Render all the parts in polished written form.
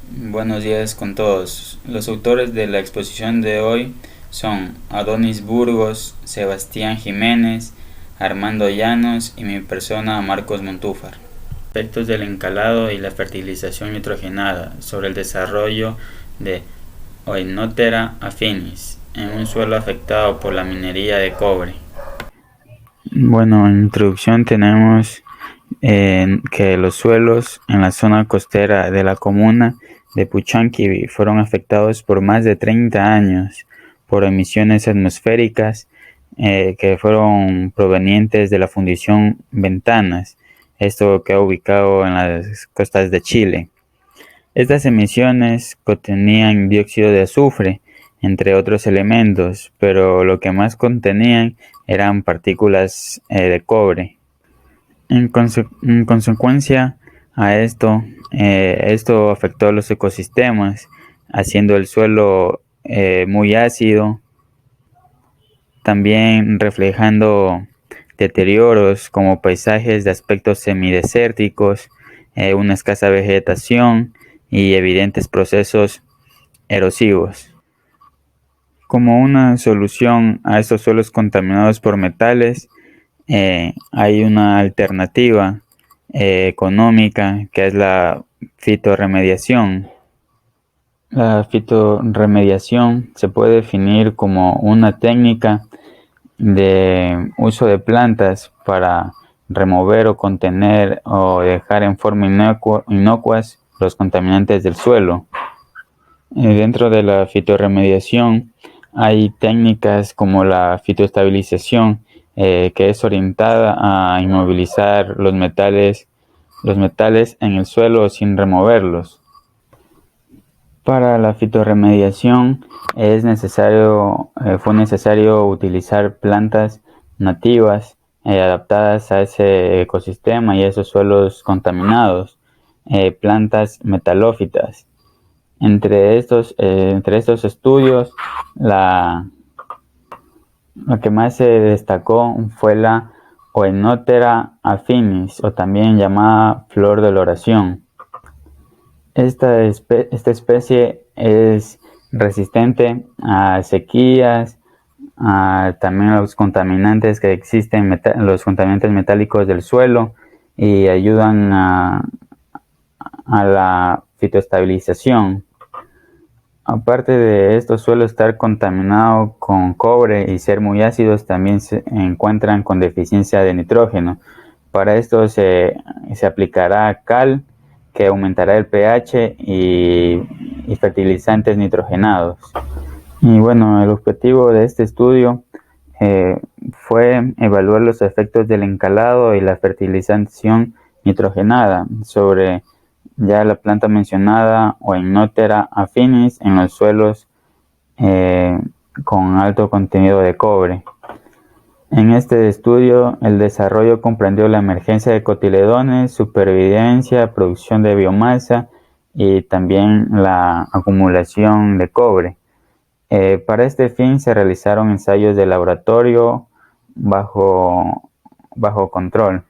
Buenos días con todos. Los autores de la exposición de hoy son Adonis Burgos, Sebastián Jiménez, Armando Llanos y mi persona Marcos Montúfar. Aspectos del encalado y la fertilización nitrogenada sobre el desarrollo de Oenotera affinis en un suelo afectado por la minería de cobre. Bueno, en introducción tenemos que los suelos en la zona costera de la comuna de Puchanquiví fueron afectados por más de 30 años por emisiones atmosféricas que fueron provenientes de la fundición Ventanas, esto que ha ubicado en las costas de Chile. Estas emisiones contenían dióxido de azufre, entre otros elementos, pero lo que más contenían eran partículas de cobre. En consecuencia a esto afectó a los ecosistemas, haciendo el suelo muy ácido, también reflejando deterioros como paisajes de aspectos semidesérticos, una escasa vegetación y evidentes procesos erosivos. Como una solución a estos suelos contaminados por metales, hay una alternativa económica que es la fitorremediación. La fitorremediación se puede definir como una técnica de uso de plantas para remover o contener o dejar en forma inocuas los contaminantes del suelo. Dentro de la fitorremediación hay técnicas como la fitoestabilización, que es orientada a inmovilizar los metales en el suelo sin removerlos. Para la fitorremediación fue necesario utilizar plantas nativas adaptadas a ese ecosistema y a esos suelos contaminados, plantas metalófitas. Entre estos estudios, lo que más se destacó fue la Oenotera affinis, o también llamada flor de la oración. Esta especie es resistente a sequías, también a los contaminantes que existen, los contaminantes metálicos del suelo, y ayudan a la fitoestabilización. Aparte de esto, suele estar contaminado con cobre y ser muy ácidos, también se encuentran con deficiencia de nitrógeno. Para esto se aplicará cal, que aumentará el pH, y fertilizantes nitrogenados. Y bueno, el objetivo de este estudio fue evaluar los efectos del encalado y la fertilización nitrogenada sobre ya la planta mencionada Oenotera affinis en los suelos con alto contenido de cobre. En este estudio, el desarrollo comprendió la emergencia de cotiledones, supervivencia, producción de biomasa y también la acumulación de cobre. Para este fin se realizaron ensayos de laboratorio bajo control.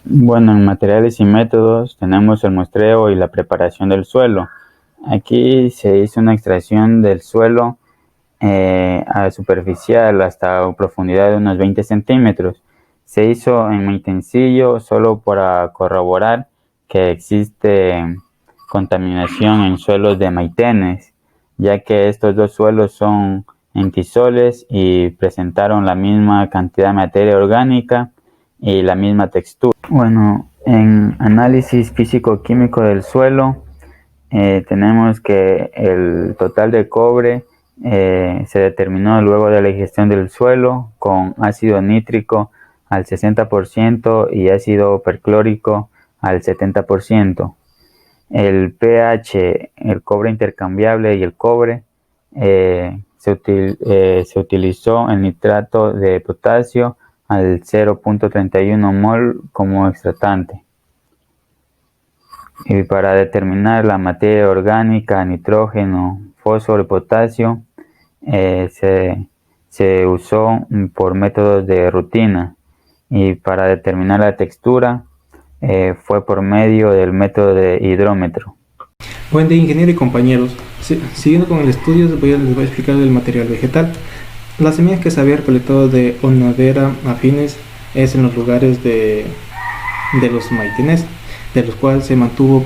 Bueno, en materiales y métodos tenemos el muestreo y la preparación del suelo. Aquí se hizo una extracción del suelo a superficial hasta profundidad de unos 20 centímetros. Se hizo en Maitencillo solo para corroborar que existe contaminación en suelos de Maitenes, ya que estos dos suelos son entisoles y presentaron la misma cantidad de materia orgánica y la misma textura. Bueno, en análisis físico-químico del suelo, tenemos que el total de cobre se determinó luego de la digestión del suelo con ácido nítrico al 60% y ácido perclórico al 70%. El pH, el cobre intercambiable y el cobre, se utilizó el nitrato de potasio al 0.31 mol como extratante. Y para determinar la materia orgánica, nitrógeno, fósforo y potasio, se usó por métodos de rutina, y para determinar la textura fue por medio del método de hidrómetro. Buen día, ingeniero y compañeros. Siguiendo con el estudio, les voy a explicar el material vegetal. Las semillas que se había recolectado de Oenodera afines es en los lugares de los maitines, de los cuales se mantuvo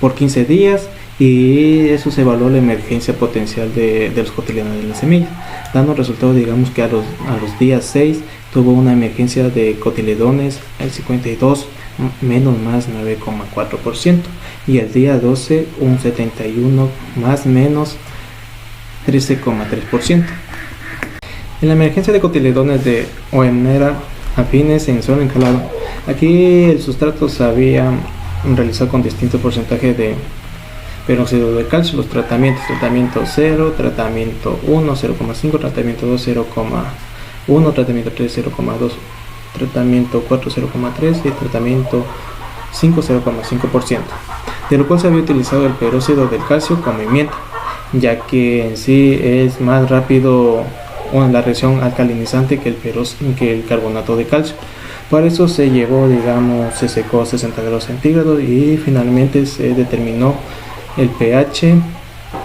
por 15 días, y eso se evaluó la emergencia potencial de los cotiledones de las semillas, dando resultado, digamos que a los días 6 tuvo una emergencia de cotiledones el 52 menos más 9,4%, y el día 12 un 71 más menos 13,3%. En la emergencia de cotiledones de Oenodera afines en suelo encalado, aquí el sustrato se había realizado con distintos porcentajes de peróxido de calcio. Los tratamiento 0, tratamiento 1 0,5, tratamiento 2 0,1, tratamiento 3 0,2, tratamiento 4 0,3 y tratamiento 5 0,5%, de lo cual se había utilizado el peróxido del calcio como enmienda, ya que en sí es más rápido la reacción alcalinizante que el carbonato de calcio. Para eso se llevó, digamos, se secó a 60 grados centígrados y finalmente se determinó el pH,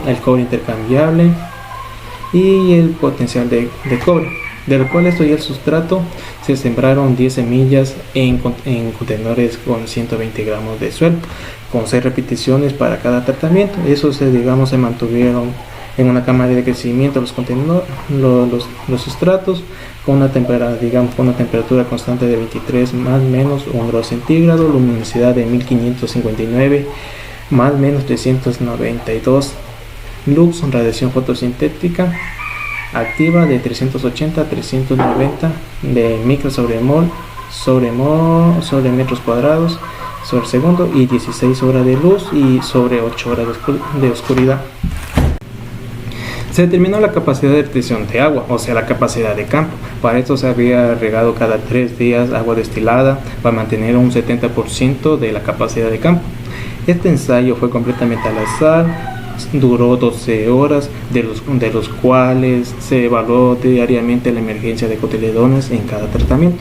el cobre intercambiable y el potencial de cobre, de lo cual esto y el sustrato. Se sembraron 10 semillas en contenedores con 120 gramos de suelo, con 6 repeticiones para cada tratamiento. Eso se mantuvieron en una cámara de crecimiento los contenedores, los sustratos, con una temperatura constante de 23 más menos 1 grado centígrado, luminosidad de 1559 más menos 392 lux, radiación fotosintética activa de 380 a 390 de micro sobre mol sobre metros cuadrados sobre segundo, y 16 horas de luz y sobre 8 horas de oscuridad. Se determinó la capacidad de retención de agua, o sea, la capacidad de campo. Para esto se había regado cada 3 días agua destilada para mantener un 70% de la capacidad de campo. Este ensayo fue completamente al azar, duró 12 horas, de los cuales se evaluó diariamente la emergencia de cotiledones en cada tratamiento.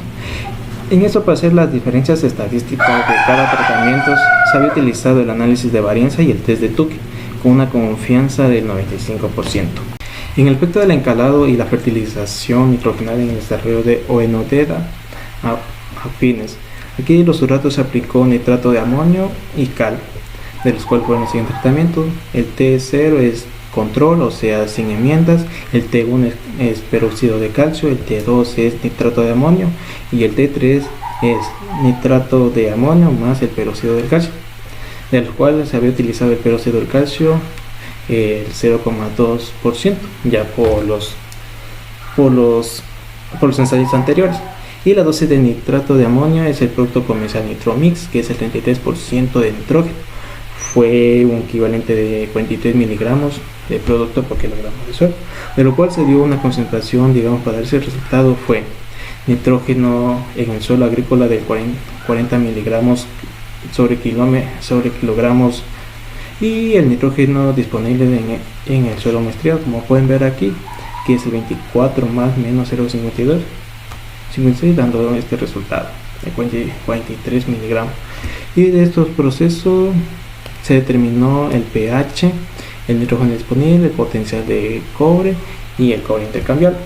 En eso, para hacer las diferencias estadísticas de cada tratamiento, se había utilizado el análisis de varianza y el test de Tukey, con una confianza del 95%. En el aspecto del encalado y la fertilización nitrogenal en el desarrollo de Oenodera afines, aquí los sustratos se aplicó nitrato de amonio y cal, de los cuales fueron los siguientes tratamientos. El T0 es control, o sea, sin enmiendas. El T1 es peróxido de calcio, el T2 es nitrato de amonio y el T3 es nitrato de amonio más el peróxido del calcio, de los cuales se había utilizado el peróxido del calcio el 0,2% ya por los ensayos anteriores, y la dosis de nitrato de amonio es el producto comercial Nitromix, que es el 33% de nitrógeno. Fue un equivalente de 43 miligramos de producto por kilogramo de suelo, de lo cual se dio una concentración, digamos, para dar ese resultado fue nitrógeno en el suelo agrícola de 40 miligramos sobre kilogramos, y el nitrógeno disponible en el suelo muestreado, como pueden ver aquí, que es el 24 más menos 0,56, dando este resultado de 43 miligramos. Y de estos procesos se determinó el pH, el nitrógeno disponible, el potencial de cobre y el cobre intercambiable.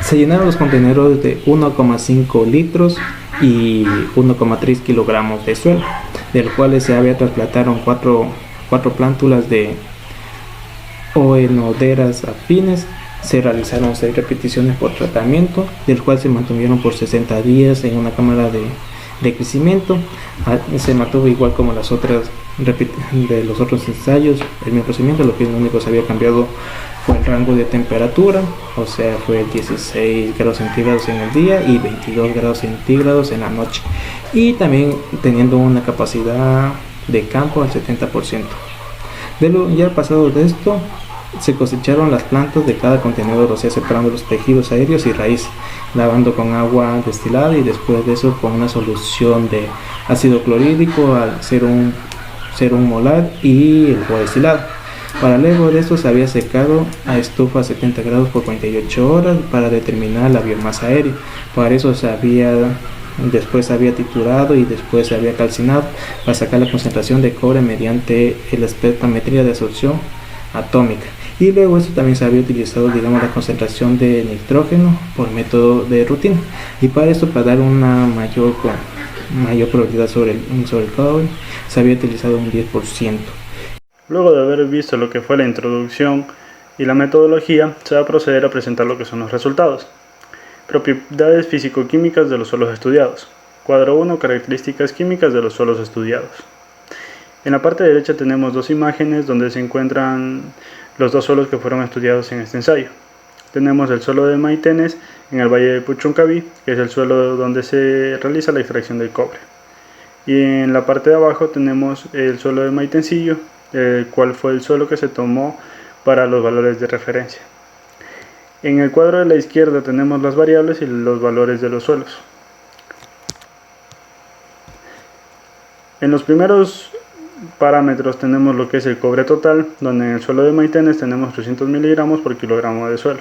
Se llenaron los contenedores de 1,5 litros y 1,3 kilogramos de suelo, de los cuales se había trasplantaron 4 plántulas de Oenoderas afines. Se realizaron 6 repeticiones por tratamiento, del cual se mantuvieron por 60 días en una cámara de crecimiento. Se mantuvo igual como las otras de los otros ensayos, el mismo procedimiento. Lo único que se había cambiado fue el rango de temperatura, o sea, fue 16 grados centígrados en el día y 22 grados centígrados en la noche, y también teniendo una capacidad de campo al 70%. Ya pasado de esto, se cosecharon las plantas de cada contenedor, o sea, separando los tejidos aéreos y raíces, lavando con agua destilada, y después de eso con una solución de ácido clorhídrico al 0,1 molar y el agua destilada. Para luego de esto se había secado a estufa a 70 grados por 48 horas para determinar la biomasa aérea. Para eso se había después se había triturado y después se había calcinado para sacar la concentración de cobre mediante la espectrometría de absorción atómica. Y luego esto también se había utilizado, digamos, la concentración de nitrógeno por método de rutina. Y para esto, para dar una mayor probabilidad sobre el cobre, se había utilizado un 10%. Luego de haber visto lo que fue la introducción y la metodología, se va a proceder a presentar lo que son los resultados. Propiedades físico-químicas de los suelos estudiados. Cuadro 1. Características químicas de los suelos estudiados. En la parte derecha tenemos dos imágenes donde se encuentran los dos suelos que fueron estudiados en este ensayo. Tenemos el suelo de Maitenes en el valle de Puchuncaví, que es el suelo donde se realiza la extracción del cobre. Y en la parte de abajo tenemos el suelo de Maitencillo, el cual fue el suelo que se tomó para los valores de referencia. En el cuadro de la izquierda tenemos las variables y los valores de los suelos. En los primeros parámetros tenemos lo que es el cobre total, donde en el suelo de Maitenes tenemos 300 miligramos por kilogramo de suelo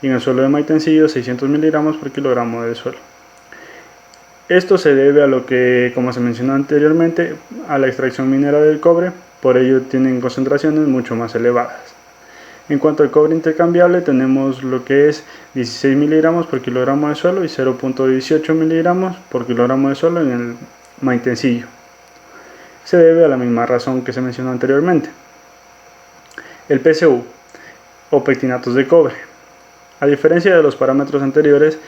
y en el suelo de Maitencillo 600 miligramos por kilogramo de suelo. Esto se debe a lo que, como se mencionó anteriormente, a la extracción minera del cobre, por ello tienen concentraciones mucho más elevadas. En cuanto al cobre intercambiable, tenemos lo que es 16 miligramos por kilogramo de suelo y 0.18 miligramos por kilogramo de suelo en el Maitencillo. Se debe a la misma razón que se mencionó anteriormente. El PCU, o pectinatos de cobre. A diferencia de los parámetros anteriores,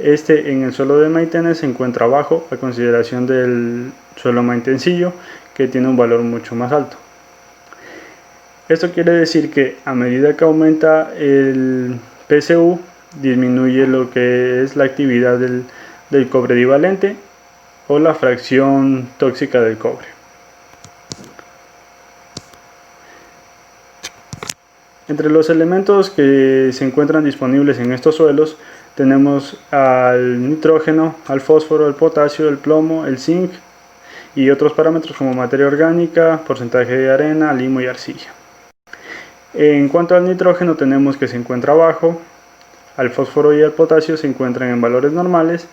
este en el suelo de Maitenes se encuentra bajo a consideración del suelo Maitencillo, que tiene un valor mucho más alto. Esto quiere decir que a medida que aumenta el PCU, disminuye lo que es la actividad del cobre divalente o la fracción tóxica del cobre. Entre los elementos que se encuentran disponibles en estos suelos tenemos al nitrógeno, al fósforo, al potasio, el plomo, el zinc y otros parámetros como materia orgánica, porcentaje de arena, limo y arcilla. En cuanto al nitrógeno tenemos que se encuentra bajo, al fósforo y al potasio se encuentran en valores normales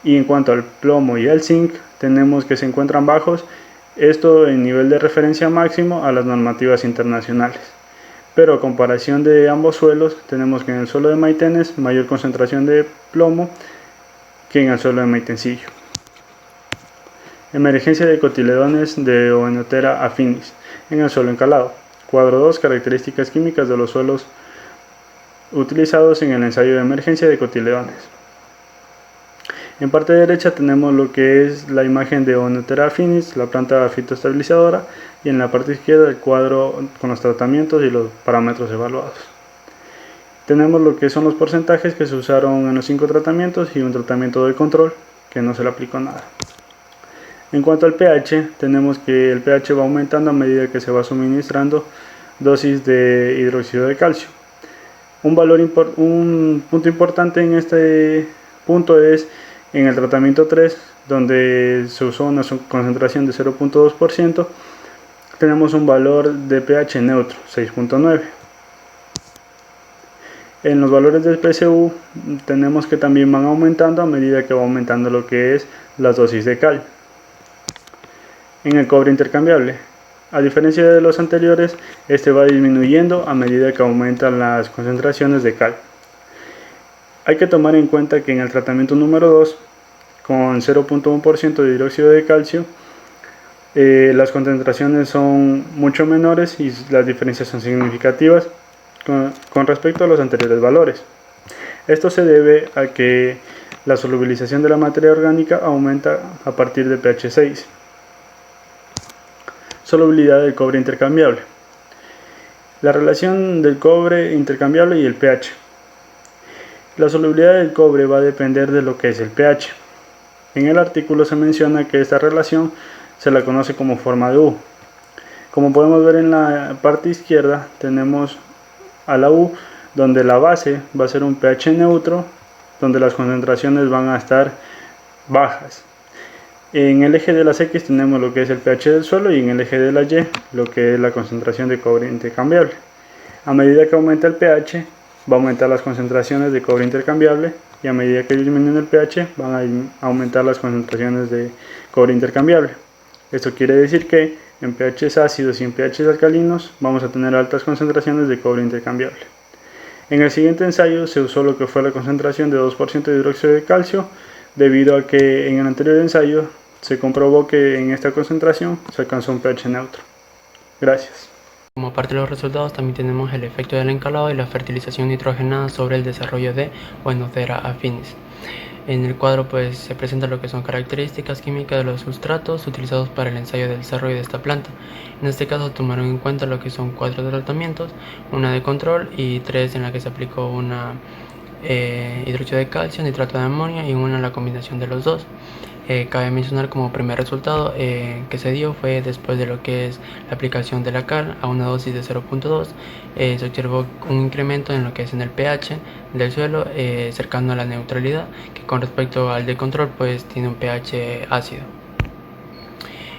y en cuanto al plomo y al zinc tenemos que se encuentran bajos, esto en nivel de referencia máximo a las normativas internacionales. Pero a comparación de ambos suelos, tenemos que en el suelo de Maitenes mayor concentración de plomo que en el suelo de Maitencillo. Emergencia de cotiledones de Oenotera affinis en el suelo encalado. Cuadro 2. Características químicas de los suelos utilizados en el ensayo de emergencia de cotiledones. En parte derecha tenemos lo que es la imagen de Oenotera affinis, la planta fitoestabilizadora, y en la parte izquierda el cuadro con los tratamientos y los parámetros evaluados. Tenemos lo que son los porcentajes que se usaron en los 5 tratamientos y un tratamiento de control que no se le aplicó nada. En cuanto al pH, tenemos que el pH va aumentando a medida que se va suministrando dosis de hidróxido de calcio. Un punto importante en este punto es en el tratamiento 3, donde se usó una concentración de 0.2%, tenemos un valor de pH neutro, 6.9. En los valores del PCU tenemos que también van aumentando a medida que va aumentando lo que es las dosis de cal. En el cobre intercambiable, a diferencia de los anteriores, este va disminuyendo a medida que aumentan las concentraciones de cal. Hay que tomar en cuenta que en el tratamiento número 2, con 0.1% de hidróxido de calcio, las concentraciones son mucho menores y las diferencias son significativas con respecto a los anteriores valores. Esto se debe a que la solubilización de la materia orgánica aumenta a partir de pH 6. Solubilidad del cobre intercambiable. La relación del cobre intercambiable y el pH. La solubilidad del cobre va a depender de lo que es el pH. En el artículo se menciona que esta relación se la conoce como forma de U. Como podemos ver en la parte izquierda, tenemos a la U, donde la base va a ser un pH neutro, donde las concentraciones van a estar bajas. En el eje de las X tenemos lo que es el pH del suelo y en el eje de la Y lo que es la concentración de cobre intercambiable. A medida que aumenta el pH, va a aumentar las concentraciones de cobre intercambiable y a medida que disminuyen el pH van a aumentar las concentraciones de cobre intercambiable. Esto quiere decir que en pHs ácidos y en pHs alcalinos vamos a tener altas concentraciones de cobre intercambiable. En el siguiente ensayo se usó lo que fue la concentración de 2% de hidróxido de calcio, debido a que en el anterior ensayo se comprobó que en esta concentración se alcanzó un pH neutro. Gracias. Como parte de los resultados también tenemos el efecto del encalado y la fertilización nitrogenada sobre el desarrollo de Oenocera affinis. En el cuadro pues se presenta lo que son características químicas de los sustratos utilizados para el ensayo del desarrollo de esta planta. En este caso tomaron en cuenta lo que son 4 tratamientos, una de control y 3 en la que se aplicó una hidróxido de calcio, nitrato de amonio y una la combinación de los dos. Cabe mencionar como primer resultado que se dio fue después de lo que es la aplicación de la cal a una dosis de 0.2, se observó un incremento en lo que es en el pH del suelo cercano a la neutralidad, que con respecto al de control pues tiene un pH ácido.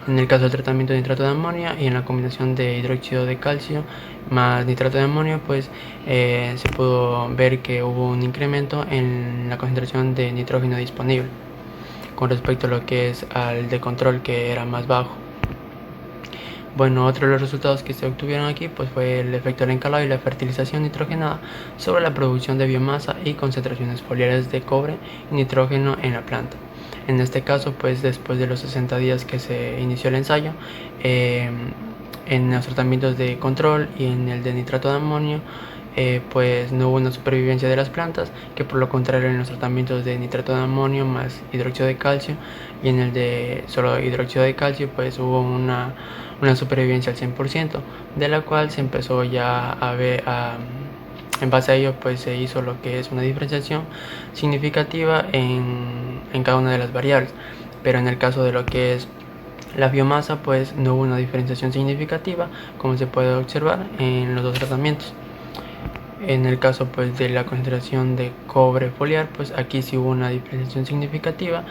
En el caso del tratamiento de nitrato de amonio y en la combinación de hidróxido de calcio más nitrato de amonio pues se pudo ver que hubo un incremento en la concentración de nitrógeno disponible con respecto a lo que es al de control, que era más bajo. Bueno, otro de los resultados que se obtuvieron aquí pues fue el efecto del encalado y la fertilización nitrogenada sobre la producción de biomasa y concentraciones foliares de cobre y nitrógeno en la planta. En este caso pues después de los 60 días que se inició el ensayo, en los tratamientos de control y en el de nitrato de amonio pues no hubo una supervivencia de las plantas, que por lo contrario en los tratamientos de nitrato de amonio más hidróxido de calcio y en el de solo hidróxido de calcio pues hubo una supervivencia al 100%, de la cual se empezó ya a ver en base a ello pues se hizo lo que es una diferenciación significativa en cada una de las variables, pero en el caso de lo que es la biomasa pues no hubo una diferenciación significativa, como se puede observar en los dos tratamientos. En el caso pues de la concentración de cobre foliar pues aquí sí hubo una diferenciación significativa,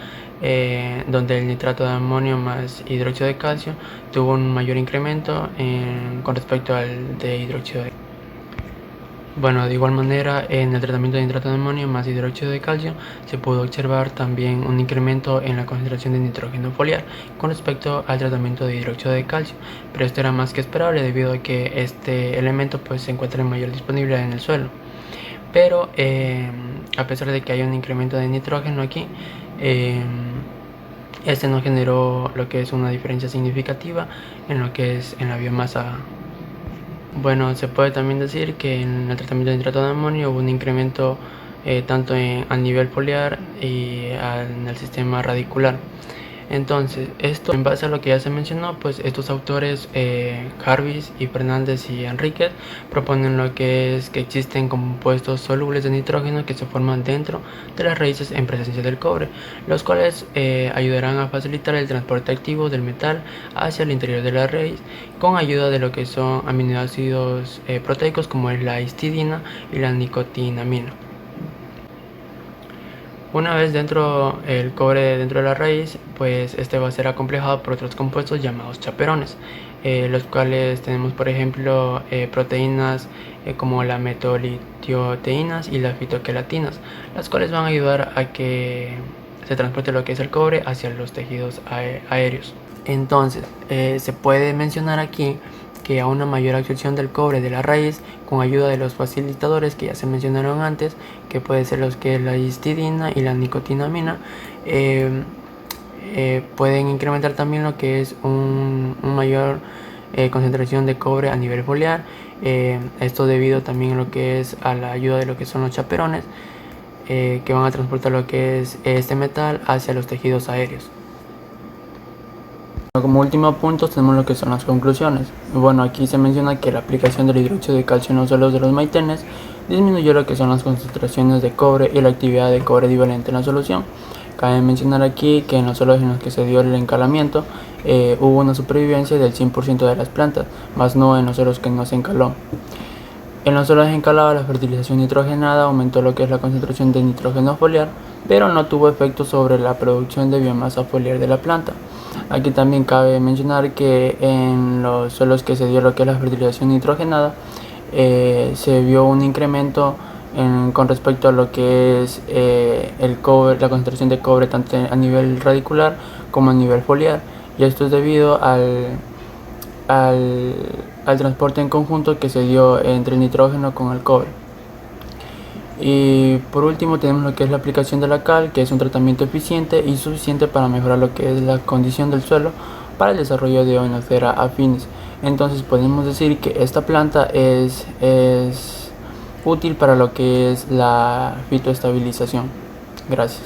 donde el nitrato de amonio más hidróxido de calcio tuvo un mayor incremento con respecto al de hidróxido de calcio. Bueno, de igual manera en el tratamiento de nitrato de amonio más hidróxido de calcio se pudo observar también un incremento en la concentración de nitrógeno foliar con respecto al tratamiento de hidróxido de calcio, pero esto era más que esperable debido a que este elemento pues se encuentra en mayor disponibilidad en el suelo. Pero a pesar de que hay un incremento de nitrógeno aquí, este no generó lo que es una diferencia significativa en lo que es en la biomasa. Bueno, se puede también decir que en el tratamiento de nitrato de amonio hubo un incremento tanto a nivel foliar y en el sistema radicular. Entonces, esto en base a lo que ya se mencionó, pues estos autores, Jarvis y Fernández y Enríquez, proponen lo que es que existen compuestos solubles de nitrógeno que se forman dentro de las raíces en presencia del cobre, los cuales ayudarán a facilitar el transporte activo del metal hacia el interior de la raíz con ayuda de lo que son aminoácidos proteicos como es la histidina y la nicotinamina. Una vez dentro el cobre dentro de la raíz, pues este va a ser acomplejado por otros compuestos llamados chaperones, los cuales tenemos por ejemplo proteínas como la metolitioteínas y las fitoquelatinas, las cuales van a ayudar a que se transporte lo que es el cobre hacia los tejidos aéreos. Entonces se puede mencionar aquí que a una mayor absorción del cobre de la raíz con ayuda de los facilitadores que ya se mencionaron antes, que puede ser los que es la histidina y la nicotinamina, pueden incrementar también lo que es un mayor concentración de cobre a nivel foliar, esto debido también a lo que es a la ayuda de lo que son los chaperones, que van a transportar lo que es este metal hacia los tejidos aéreos. Como último punto tenemos lo que son las conclusiones. Bueno, aquí se menciona que la aplicación del hidróxido de calcio en los suelos de los maitenes disminuyó lo que son las concentraciones de cobre y la actividad de cobre divalente en la solución. Cabe mencionar aquí que en los suelos en los que se dio el encalamiento hubo una supervivencia del 100% de las plantas, más no en los suelos que no se encaló. En los suelos encalados la fertilización nitrogenada aumentó lo que es la concentración de nitrógeno foliar, pero no tuvo efecto sobre la producción de biomasa foliar de la planta. Aquí también cabe mencionar que en los suelos que se dio lo que es la fertilización nitrogenada se vio un incremento con respecto a lo que es el cobre, la concentración de cobre tanto a nivel radicular como a nivel foliar, y esto es debido al transporte en conjunto que se dio entre el nitrógeno con el cobre. Y por último tenemos lo que es la aplicación de la cal, que es un tratamiento eficiente y suficiente para mejorar lo que es la condición del suelo para el desarrollo de Oenothera affinis. Entonces podemos decir que esta planta es útil para lo que es la fitoestabilización. Gracias.